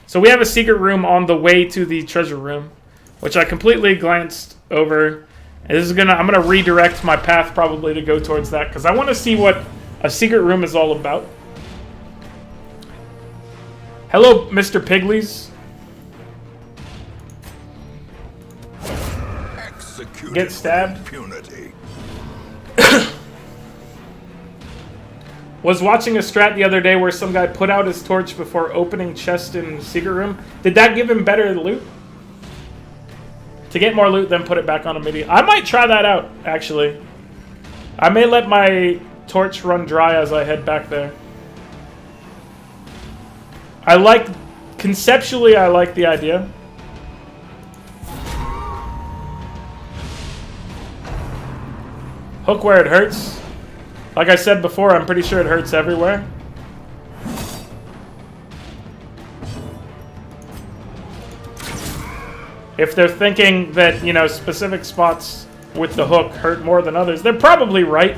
So we have a secret room on the way to the treasure room, which I completely glanced over. And this is I'm gonna redirect my path probably to go towards that because I want to see what a secret room is all about. Hello, Mr. Pigleys. Get stabbed. Impunity. Was watching a strat the other day where some guy put out his torch before opening chest in secret room. Did that give him better loot? To get more loot, then put it back on immediately. I might try that out, actually. I may let my torch run dry as I head back there. Conceptually, I like the idea. Hook where it hurts. Like I said before, I'm pretty sure it hurts everywhere. If they're thinking that, you know, specific spots with the hook hurt more than others, they're probably right.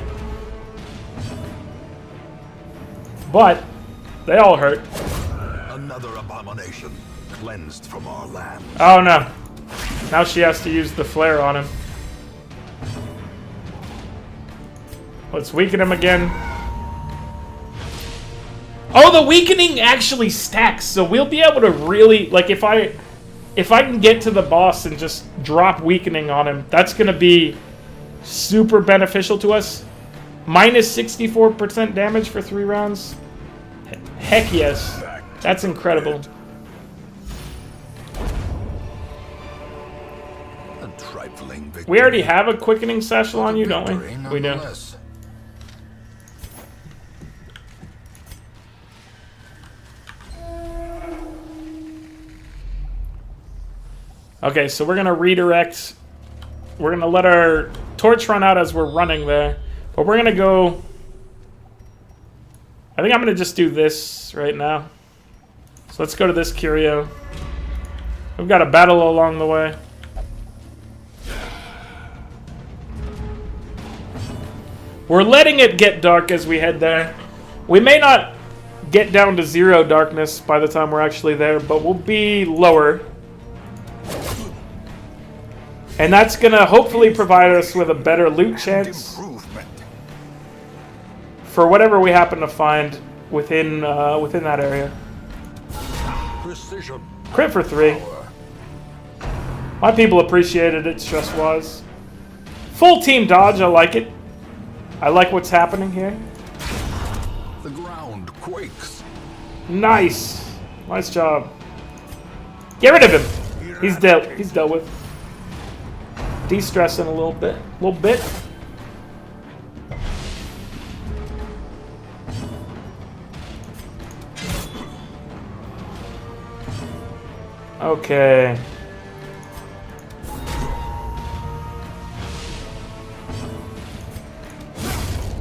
But they all hurt. Another abomination cleansed from our land. Oh no. Now she has to use the flare on him. Let's weaken him again. Oh, the weakening actually stacks, so we'll be able to really, like, if I can get to the boss and just drop weakening on him, that's gonna be super beneficial to us. Minus 64% damage for 3 rounds. Heck yes. That's incredible. We already have a quickening satchel on you, don't we? We do. Okay, so we're going to redirect. We're going to let our torch run out as we're running there. But we're going to go... I think I'm going to just do this right now. So let's go to this curio. We've got a battle along the way. We're letting it get dark as we head there. We may not get down to 0 darkness by the time we're actually there, but we'll be lower. And that's going to hopefully provide us with a better loot chance for whatever we happen to find within that area. Precision. Crit for 3. My people appreciated it stress-wise. Full team dodge, I like it. I like what's happening here. The ground quakes. Nice. Nice job. Get rid of him. He's dealt. He's dealt with. De-stressing a little bit. Okay.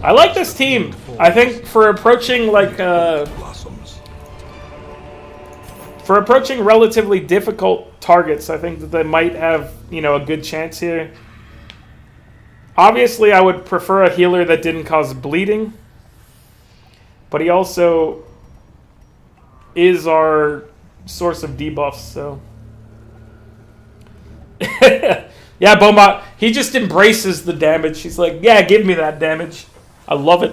I like this team. I think for approaching relatively difficult targets, I think that they might have, you know, a good chance here. Obviously, I would prefer a healer that didn't cause bleeding, but he also is our source of debuffs, so... Yeah, Beaumont, he just embraces the damage. He's like, yeah, give me that damage. I love it.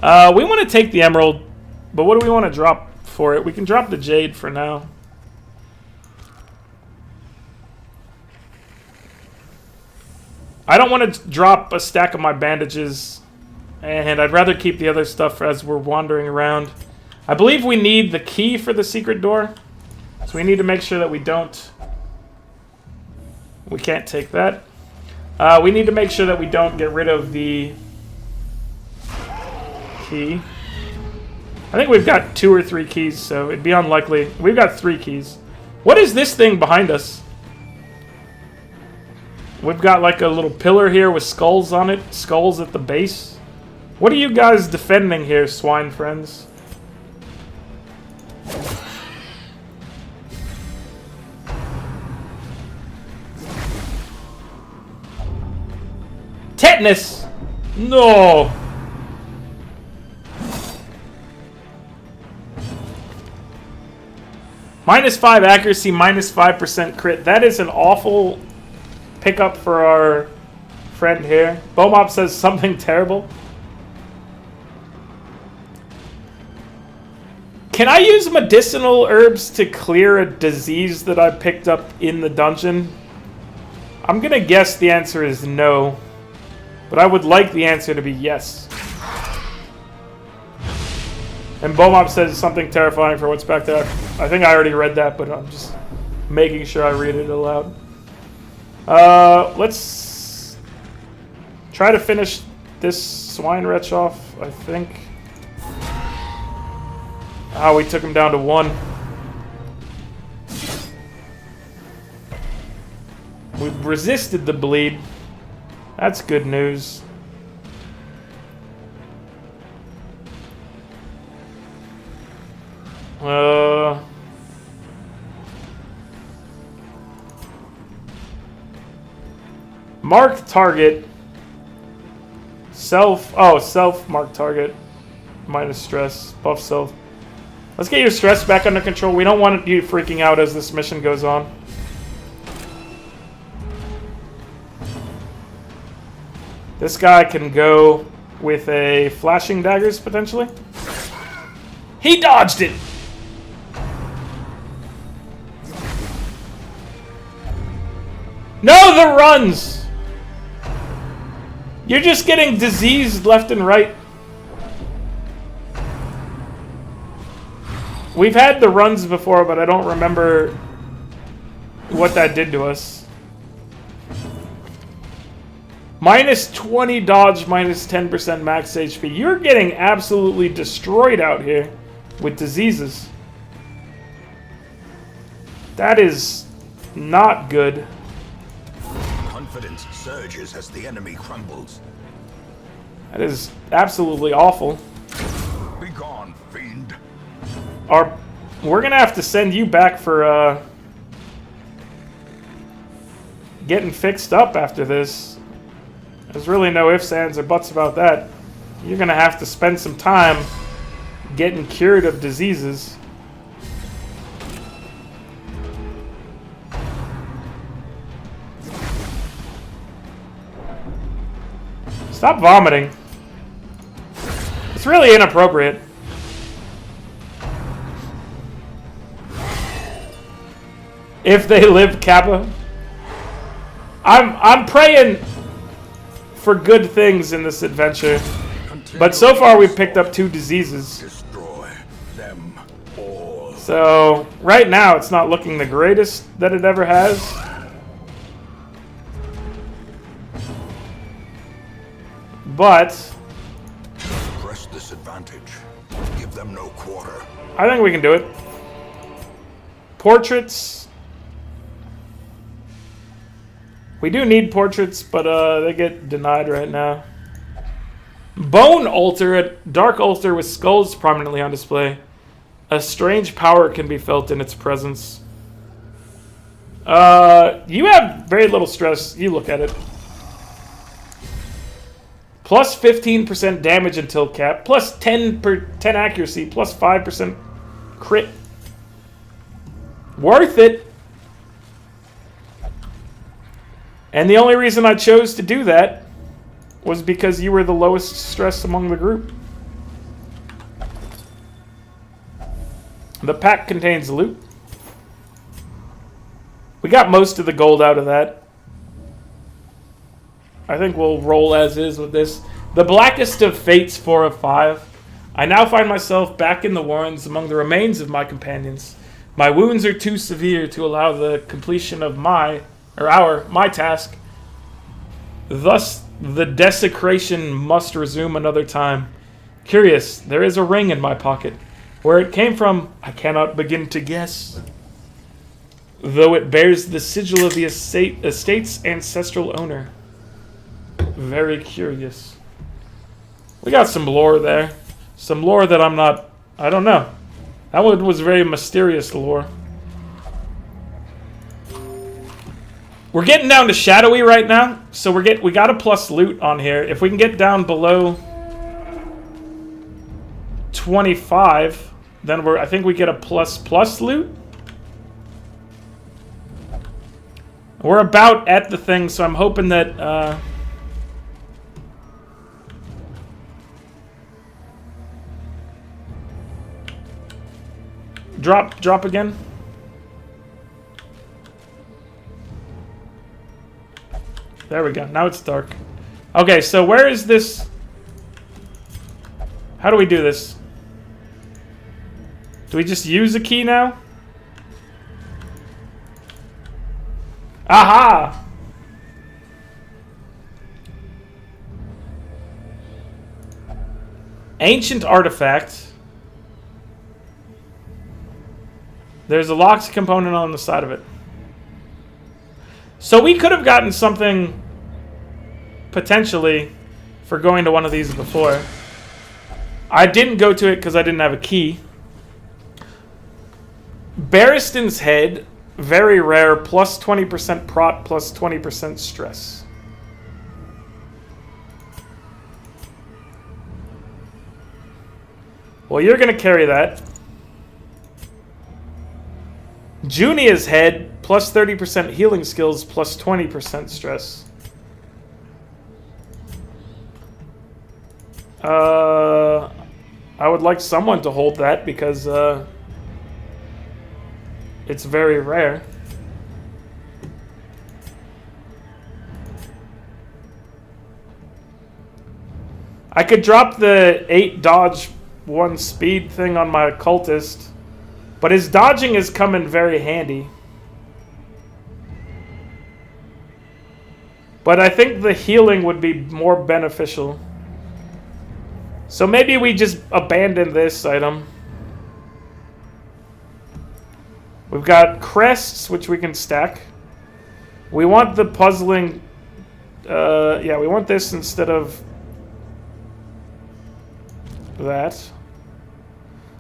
We want to take the emerald, but what do we want to drop for it? We can drop the jade for now. I don't want to drop a stack of my bandages, and I'd rather keep the other stuff as we're wandering around. I believe we need the key for the secret door, so we need to make sure that we don't... We can't take that. We need to make sure that we don't get rid of the key. I think we've got 2 or 3 keys, so it'd be unlikely. We've got 3 keys. What is this thing behind us? We've got like a little pillar here with skulls on it. Skulls at the base. What are you guys defending here, swine friends? Tetanus! No! -5 accuracy, -5% crit. That is an awful pickup for our friend here. Bomop says something terrible. Can I use medicinal herbs to clear a disease that I picked up in the dungeon? I'm gonna guess the answer is no, but I would like the answer to be yes. And Bomop says something terrifying for what's back there. I think I already read that, but I'm just making sure I read it aloud. Let's try to finish this swine wretch off, I think. Oh, we took him down to 1. We've resisted the bleed. That's good news. Mark target. Self mark target. Minus stress. Buff self. Let's get your stress back under control. We don't want you freaking out as this mission goes on. This guy can go with a flashing daggers, potentially. He dodged it! No, the runs! You're just getting diseased left and right. We've had the runs before, but I don't remember what that did to us. -20 dodge, -10% max HP. You're getting absolutely destroyed out here with diseases. That is not good. Confidence surges as the enemy crumbles. That is absolutely awful. Be gone, fiend. We're gonna have to send you back for getting fixed up after this. There's really no ifs, ands, or buts about that. You're gonna have to spend some time getting cured of diseases. Stop vomiting. It's really inappropriate. If they live, Kappa. I'm praying for good things in this adventure, but so far we've picked up 2 diseases. Destroy them all. So right now it's not looking the greatest that it ever has. But Press this advantage. Give them no quarter. I think we can do it. Portraits. We do need portraits, but they get denied right now. Bone altar, a dark altar with skulls prominently on display. A strange power can be felt in its presence. You have very little stress. You look at it. Plus 15% damage until cap. Plus 10 accuracy. Plus 5% crit. Worth it. And the only reason I chose to do that was because you were the lowest stress among the group. The pack contains loot. We got most of the gold out of that. I think we'll roll as is with this. The Blackest of Fates, 4 of 5. I now find myself back in the warrens among the remains of my companions. My wounds are too severe to allow the completion of my task. Thus, the desecration must resume another time. Curious, there is a ring in my pocket. Where it came from, I cannot begin to guess. Though it bears the sigil of the estate's ancestral owner. Very curious. We got some lore there. Some lore that I don't know. That one was very mysterious lore. We're getting down to shadowy right now, so we got a plus loot on here. If we can get down below 25, then I think we get a plus loot. We're about at the thing, so I'm hoping that... Drop again. There we go. Now it's dark. Okay, so where is this? How do we do this? Do we just use a key now? Aha! Ancient artifact. There's a locked component on the side of it. So we could have gotten something potentially for going to one of these before. I didn't go to it because I didn't have a key. Barristan's head, very rare, plus 20% prot, plus 20% stress. Well, you're going to carry that. Junia's head, plus 30% healing skills, plus 20% stress. I would like someone to hold that because it's very rare. I could drop the 8 dodge, 1 speed thing on my cultist. But his dodging is coming very handy. But I think the healing would be more beneficial. So maybe we just abandon this item. We've got crests, which we can stack. We want the puzzling... yeah, we want this instead of that.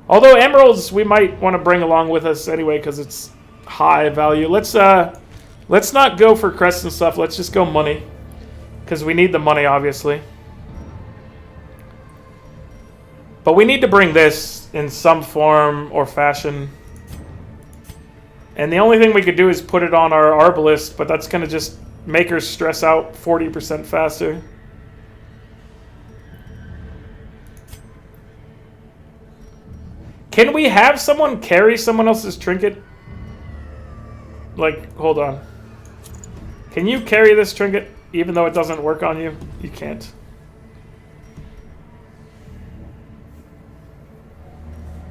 Although emeralds we might want to bring along with us anyway because it's high value. Let's not go for crests and stuff. Let's just go money because we need the money obviously. But we need to bring this in some form or fashion. And the only thing we could do is put it on our arbalist, but that's going to just make her stress out 40% faster. Can we have someone carry someone else's trinket? Like, hold on. Can you carry this trinket even though it doesn't work on you? You can't.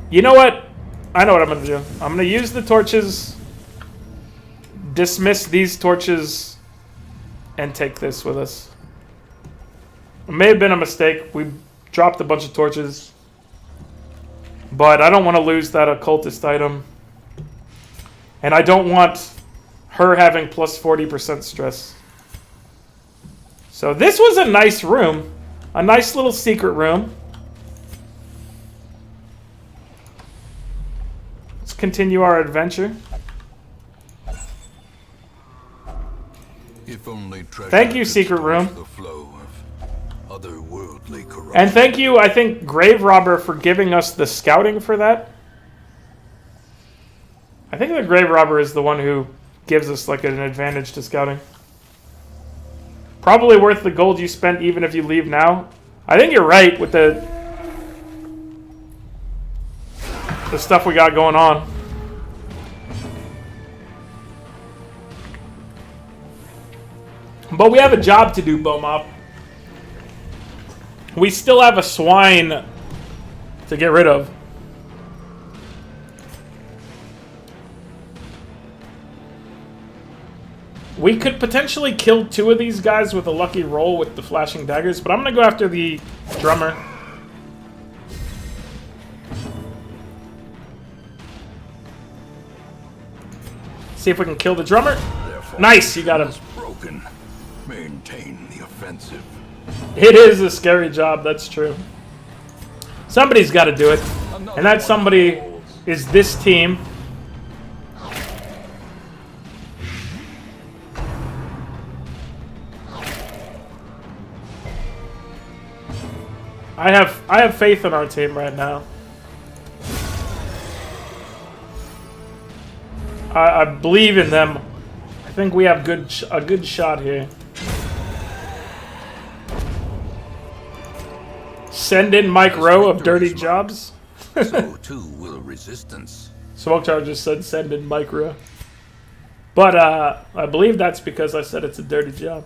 You know what? I know what I'm going to do. I'm going to use the torches, dismiss these torches, and take this with us. It may have been a mistake. We dropped a bunch of torches. But I don't want to lose that occultist item. And I don't want her having plus 40% stress. So this was a nice room. A nice little secret room. Let's continue our adventure. If only thank you, secret room. The flow of otherworldly corruption. And thank you, I think, Grave Robber, for giving us the scouting for that. I think the Grave Robber is the one who gives us like an advantage to scouting. Probably worth the gold you spent even if you leave now. I think you're right with the stuff we got going on. But we have a job to do, Bomop. We still have a swine to get rid of. We could potentially kill 2 of these guys with a lucky roll with the flashing daggers, but I'm going to go after the drummer. See if we can kill the drummer. Nice, you got him. Broken. Maintain the offensive. It is a scary job, that's true. Somebody's got to do it. And that somebody is this team. I have faith in our team right now. I believe in them. think we have a good shot here. Send in Mike Rowe of Dirty Jobs. So too will resistance. Smoke Charger said send in Mike Rowe. But I believe that's because I said it's a dirty job.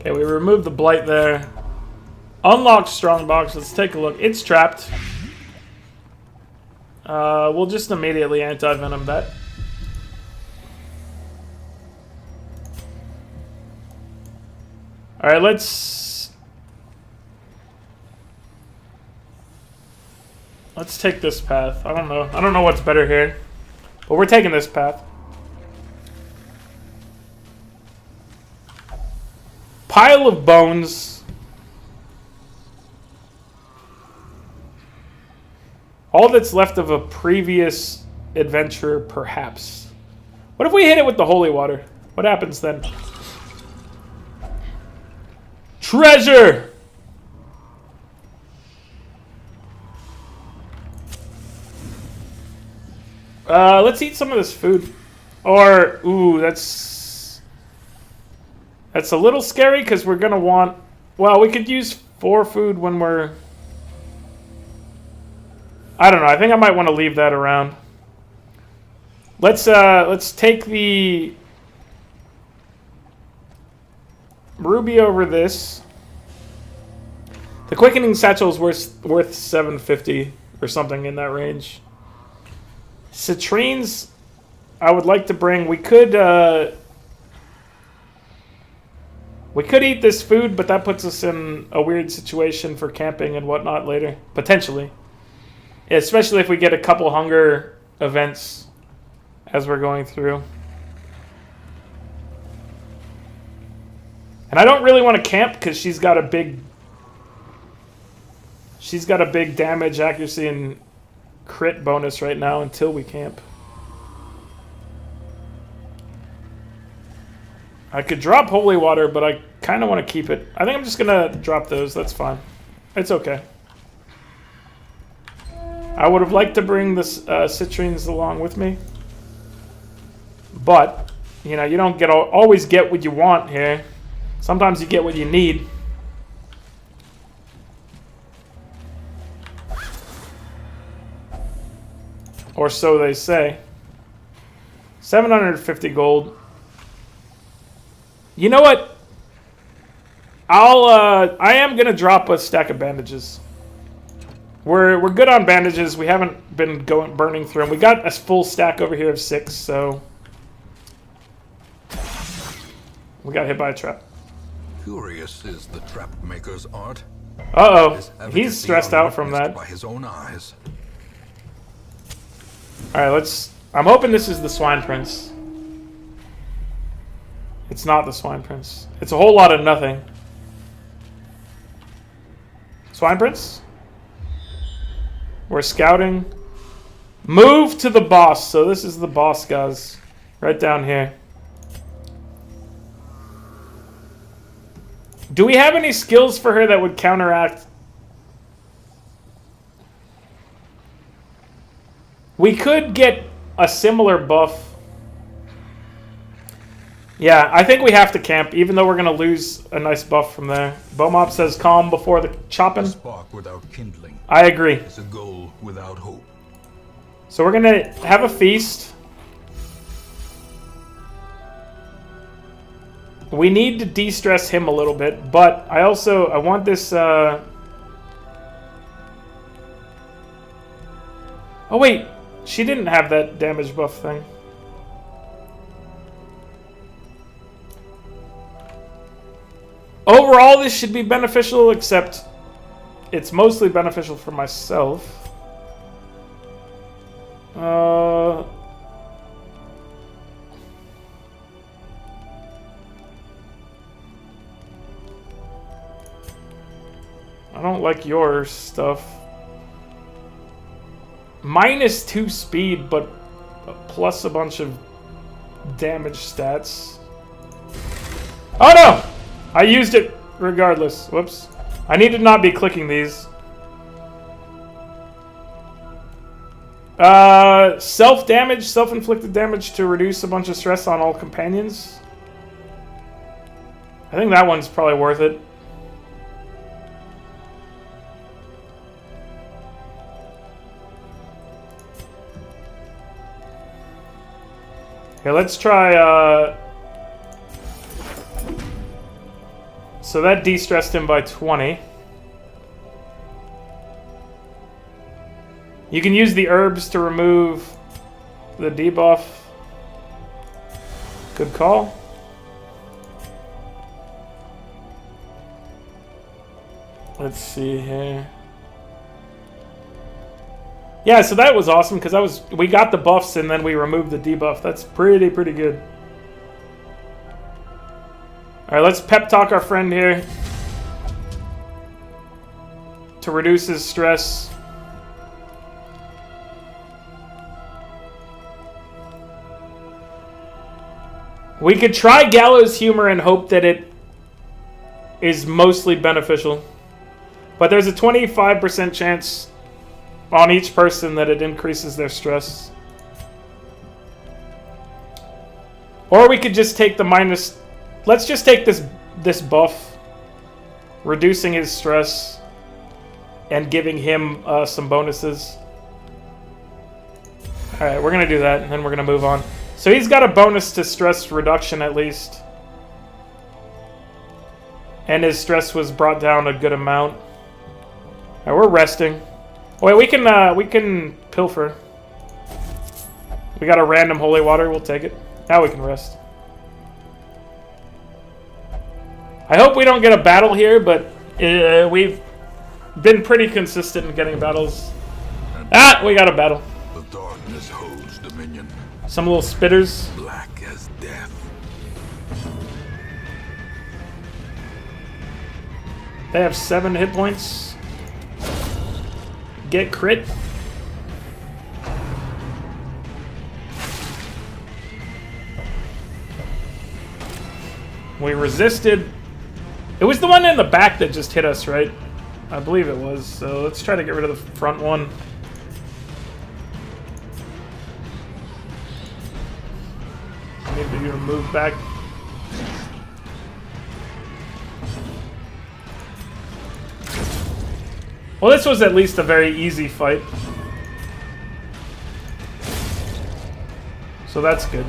Okay, we removed the blight there. Unlocked strongbox. Let's take a look. It's trapped. We'll just immediately anti-venom that. All right, let's take this path. I don't know what's better here, but we're taking this path. Pile of bones. All that's left of a previous adventure, perhaps. What if we hit it with the holy water? What happens then? Treasure! Let's eat some of this food. Or, ooh, that's a little scary because we're gonna want... Well, we could use 4 food when we're... I don't know. I think I might want to leave that around. Let's take the ruby over this. The quickening satchel is worth 750 or something in that range. Citrines, I would like to bring. We could eat this food, but that puts us in a weird situation for camping and whatnot later, potentially. Especially if we get a couple hunger events as we're going through. And I don't really want to camp because she's got a big damage, accuracy, and crit bonus right now until we camp. I could drop holy water, but I kind of want to keep it. I think I'm just going to drop those. That's fine. It's okay. I would have liked to bring the citrines along with me. But, you know, you don't always get what you want here. Sometimes you get what you need. Or so they say. 750 gold. You know what? I am gonna drop a stack of bandages. We're good on bandages. We haven't been burning through them. We got a full stack over here of 6, so we got hit by a trap. Curious is the trap maker's art. Uh-oh. He's stressed out from that. By his own eyes. Alright, I'm hoping this is the Swine Prince. It's not the Swine Prince. It's a whole lot of nothing. Swine Prince? We're scouting. Move to the boss. So this is the boss, guys. Right down here. Do we have any skills for her that would counteract? We could get a similar buff. Yeah, I think we have to camp, even though we're going to lose a nice buff from there. Bomop says calm before the chopping. A spark without kindling. I agree. It's a goal without hope. So we're going to have a feast. We need to de-stress him a little bit, but I want this... Oh, wait. She didn't have that damage buff thing. Overall, this should be beneficial, except it's mostly beneficial for myself. I don't like your stuff. -2 speed, but plus a bunch of damage stats. Oh no! I used it regardless. Whoops. I need to not be clicking these. Self-damage, self-inflicted damage to reduce a bunch of stress on all companions. I think that one's probably worth it. Here, let's try, so that de-stressed him by 20. You can use the herbs to remove the debuff. Good call. Let's see here. Yeah, so that was awesome because we got the buffs and then we removed the debuff. That's pretty good. All right, let's pep talk our friend here to reduce his stress. We could try Gallows Humor and hope that it is mostly beneficial. But there's a 25% chance on each person that it increases their stress. Or we could just take the minus... Let's just take this buff, reducing his stress and giving him some bonuses. Alright, we're going to do that and then we're going to move on. So he's got a bonus to stress reduction at least. And his stress was brought down a good amount. Alright, we're resting. Oh, wait, we can pilfer. We got a random holy water, we'll take it. Now we can rest. I hope we don't get a battle here, but we've been pretty consistent in getting battles. Ah, we got a battle. The darkness holds dominion. Some little spitters. Black as death. They have 7 hit points. Get crit. We resisted. It was the one in the back that just hit us, right? I believe it was. So let's try to get rid of the front one. Maybe you move back. Well, this was at least a very easy fight. So that's good.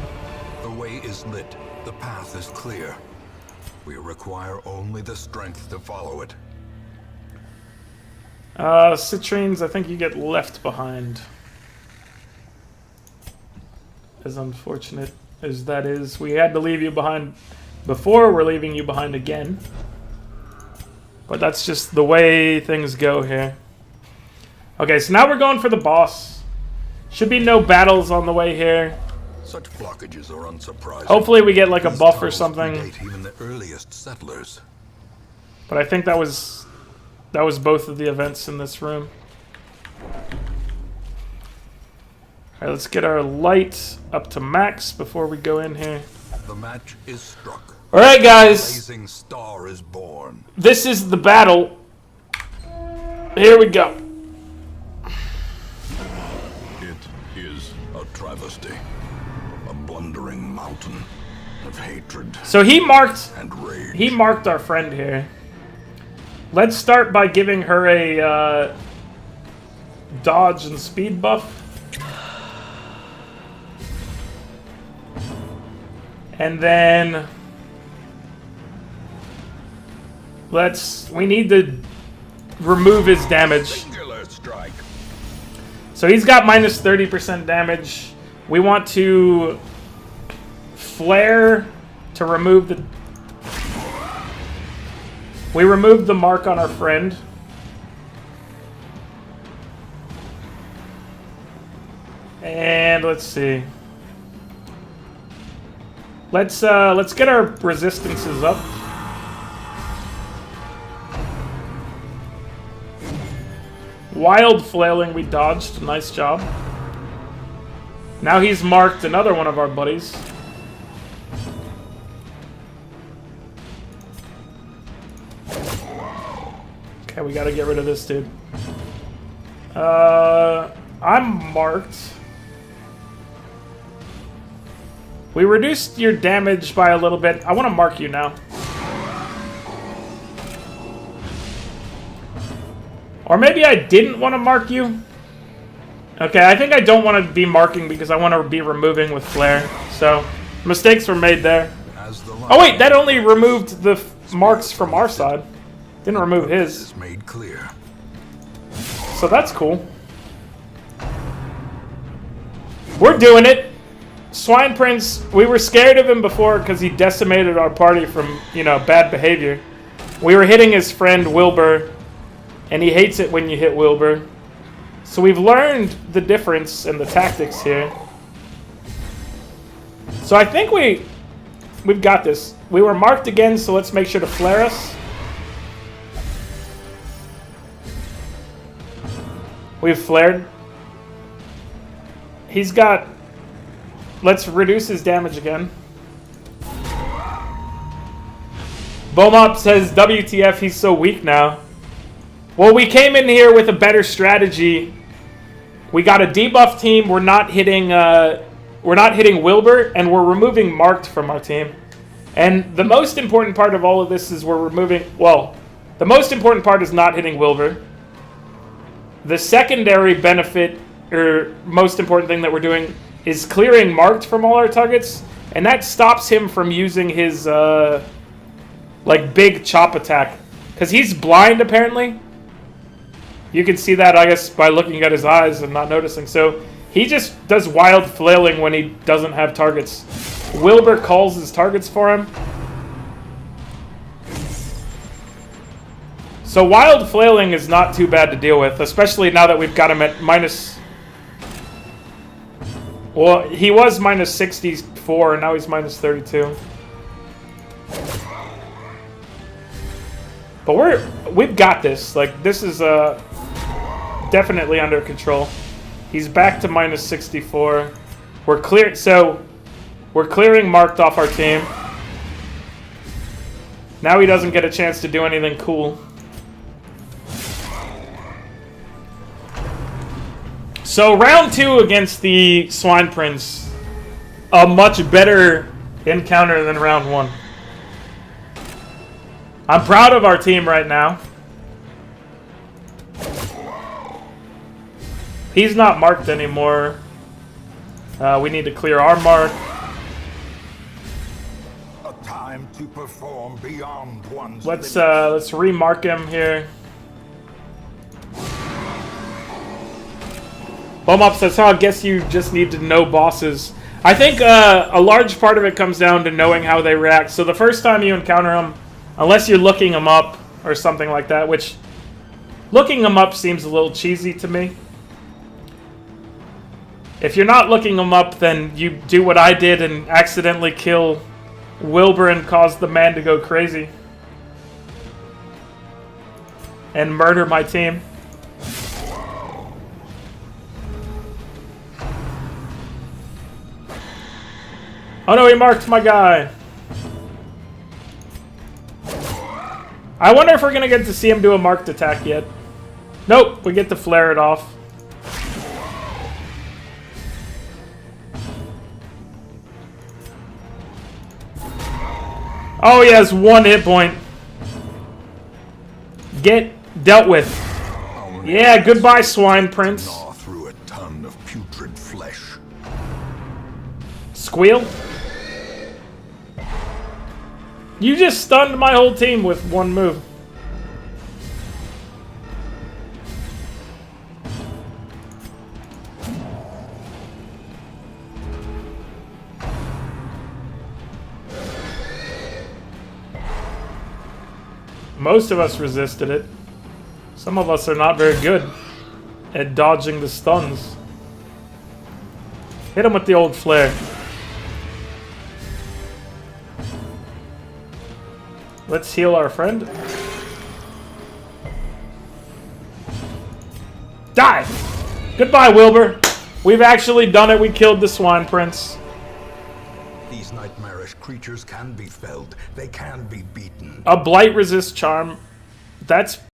The way is lit. The path is clear. We require only the strength to follow it. Citrines, I think you get left behind. As unfortunate as that is. We had to leave you behind before, we're leaving you behind again. But that's just the way things go here. Okay, so now we're going for the boss. Should be no battles on the way here. Such blockages are unsurprising. Hopefully we get like a buff or something. Even the earliest settlers. But I think that was both of the events in this room. Alright, let's get our light up to max before we go in here. The match is struck. Alright guys, Blazing star is born. this is the battle. Here we go. It is a travesty. A blundering mountain of hatred So he marked and rage. He marked our friend here. Let's start by giving her a dodge and speed buff. And then we need to remove his damage. Singular strike. So he's got minus 30% damage. We want to flare to remove the... We removed the mark on our friend. And let's see. Let's get our resistances up. Wild flailing we dodged. Nice job. Now he's marked another one of our buddies. Okay, we gotta get rid of this dude. I I'm marked. We reduced your damage by a little bit. I want to mark you now. Or maybe I didn't want to mark you. Okay, I think I don't want to be marking because I want to be removing with flare. So, mistakes were made there. Oh wait, that only removed the marks from our side. Didn't remove his. Made clear. So that's cool. We're doing it. Swine Prince, we were scared of him before because he decimated our party from, you know, bad behavior. We were hitting his friend Wilbur, and he hates it when you hit Wilbur. So we've learned the difference in the tactics here. So I think we've got this. We were marked again, so let's make sure to flare us. We've flared. He's got... Let's reduce his damage again. Bomop says, WTF, he's so weak now. Well, we came in here with a better strategy. We got a debuff team. We're not hitting Wilbur, and we're removing Marked from our team. And the most important part of all of this is we're removing... Well, the most important part is not hitting Wilbur. The secondary benefit, or most important thing that we're doing, is clearing Marked from all our targets, and that stops him from using his, like, big chop attack. Because he's blind, apparently. You can see that, I guess, by looking at his eyes and not noticing. So, he just does wild flailing when he doesn't have targets. Wilbur calls his targets for him. So, wild flailing is not too bad to deal with, especially now that we've got him at minus... Well, he was minus 64, and now he's minus 32. But we've got this. Like, this is definitely under control. He's back to minus 64. We're clear. So we're clearing Marked off our team. Now he doesn't get a chance to do anything cool. So round 2 against the Swine Prince, a much better encounter than round 1. I'm proud of our team right now. He's not marked anymore. We need to clear our mark. A time to perform beyond one's Let's remark him here. Bomop says, I guess you just need to know bosses. I think a large part of it comes down to knowing how they react. So the first time you encounter them, unless you're looking them up or something like that, which looking them up seems a little cheesy to me. If you're not looking them up, then you do what I did and accidentally kill Wilbur and cause the man to go crazy. And murder my team. Oh no, he marked my guy. I wonder if we're going to get to see him do a marked attack yet. Nope, we get to flare it off. Oh, he has 1 hit point. Get dealt with. Yeah, goodbye, Swine Prince. Gnaw through a ton of putrid flesh. Squeal. You just stunned my whole team with 1 move. Most of us resisted it. Some of us are not very good at dodging the stuns. Hit him with the old flare. Let's heal our friend. Die! Goodbye, Wilbur. We've actually done it. We killed the Swine Prince. These nightmarish creatures can be felled. They can be beaten. A blight resist charm. That's